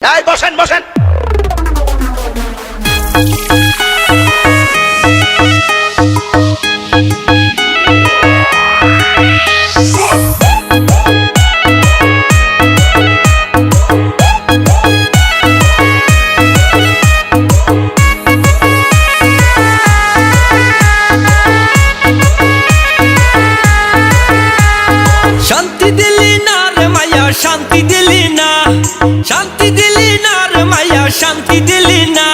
এই বসেন বসেন। শান্তি দিলি না রে মায়া, শান্তি দিলি না, শান্তি দিলি না রে মায়া, শান্তি দিলি না।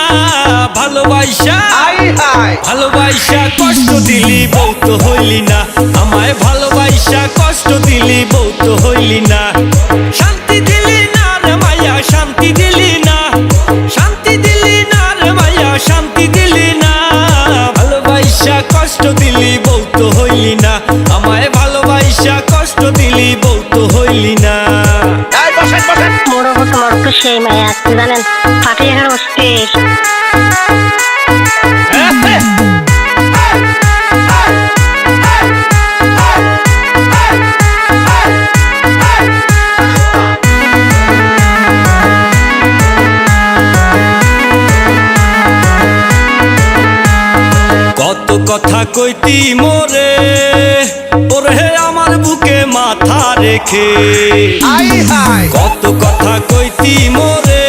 ভালোবাসা ভালোবাসা কষ্ট দিলি বউ তো হইলি না, আমায় ভালোবাসা কষ্ট দিলি বউ তো হইলি না। শান্তি দিলি না রে মায়া, শান্তি দিলি না, শান্তি দিলি না রে মায়া, শান্তি দিলি না। ভালোবাসা কষ্ট দিলি বউ তো হইলি না, আমায় ভালোবাসা কষ্ট দিলি বউ তো হইলি না। মোড়ো তোমার তো সেই মায়া জানেন, পাটি এখানে অস্থির। কত কথা কইতি মোরে, ওরে আমার বুকে মাথা রেখে। কত কথা কইতি মোরে,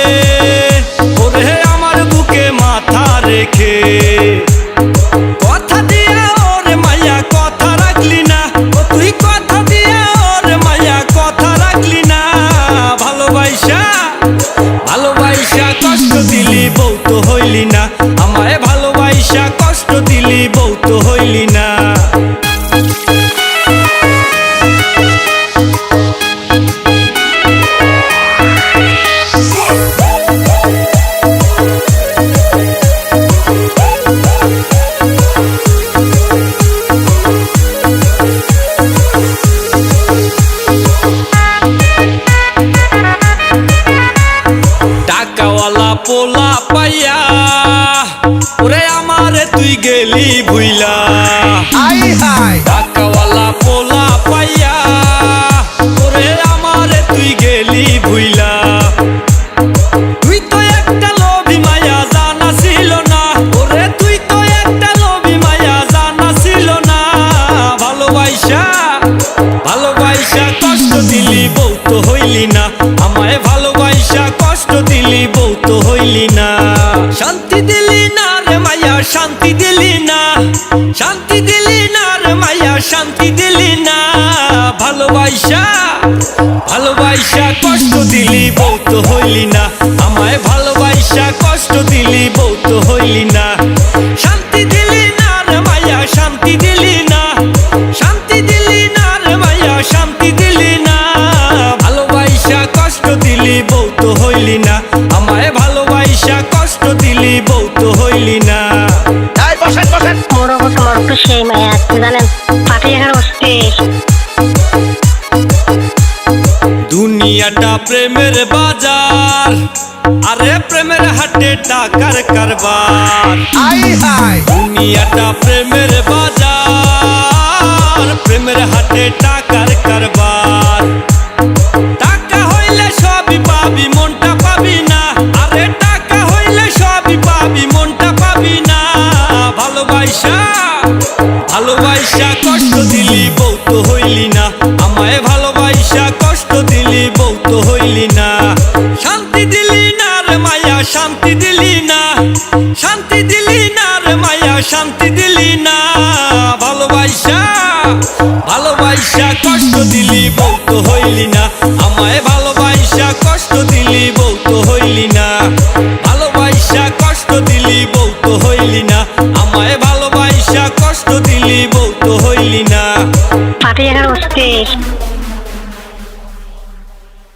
ওরে আমার বুকে মাথা রেখে। কথা দিয়া ওরে মায়া কথা রাখলি না, ও তুই কথা দিয়া ওরে মায়া কথা রাখলি না। ভালোবাসা ভালোবাসা কষ্ট দিলি বউ তো হইলি না, আমায় ভালোবাসা কষ্ট দিলি বউ তো হইলি না। টাকাওয়ালা পোলা পাইয়া ওরে আমারে তুই গেলি ভুইলা। টাকাওয়ালা পোলা পাইয়া ওরে আমারে তুই গেলি ভুইলা। তুই তো একটা লোভী মায়া জানা ছিল না, ওরে তুই তো একটা লোভী মায়া জানা ছিল না। ভালোবাসা ভালোবাসা কষ্ট দিলি বউ তো হইলি না, আমায় ভালোবাসা কষ্ট দিলি বউ তো হইলি না। শান্তি দিলি না রে মায়া, শান্তি দিলি না, শান্তি দিলি না রে মায়া, শান্তি দিলি না। ভালোবাসা ভালোবাসা কষ্ট দিলি বউ তো হইলি না, আমায় ভালোবাসা কষ্ট দিলি বউ তো হইলি না। শান্তি দিলি না রে মায়া, শান্তি দিলি না, শান্তি দিলি না রে মায়া, শান্তি দিলি না। ভালোবাসা কষ্ট দিলি বউ তো হইলি না, আমায় ভালোবাসা কষ্ট দিলি বউ তো হইলি না। মোড়ো তোমার তো সেই মায়া জানেন, পাটি এখানে অস্থির। দুনিয়াটা প্রেমের বাজার, আরে প্রেমের হাটে টাকার কারবার। দুনিয়াটা প্রেমের বাজার, প্রেমের হাটে টাকার কারবার। টাকা হইলে সবই পাবি মনটা পাবি না, আরে টাকা হইলে সবই পাবি মনটা পাবি না। ভালোবাসা ভালোবাসা কষ্ট দিলি বউ তো হইলি না, আমায় ভালোবাসা কষ্ট দিলি বউ তো হইলি না। শান্তি দিলি না রে মায়া, শান্তি দিলি না, শান্তি দিলি না রে মায়া, শান্তি দিলি না। ভালোবাসা ভালোবাসা কষ্ট দিলি বউ তো হইলি না, আমায় ভালোবাসা কষ্ট দিলি বউ তো হইলি না। ভালোবাসা কষ্ট দিলি বউ তো হইলি না, আমায় ভালোবাসা কষ্ট দিলি বউ তো হইলি না। পাটি এখানে অস্থির।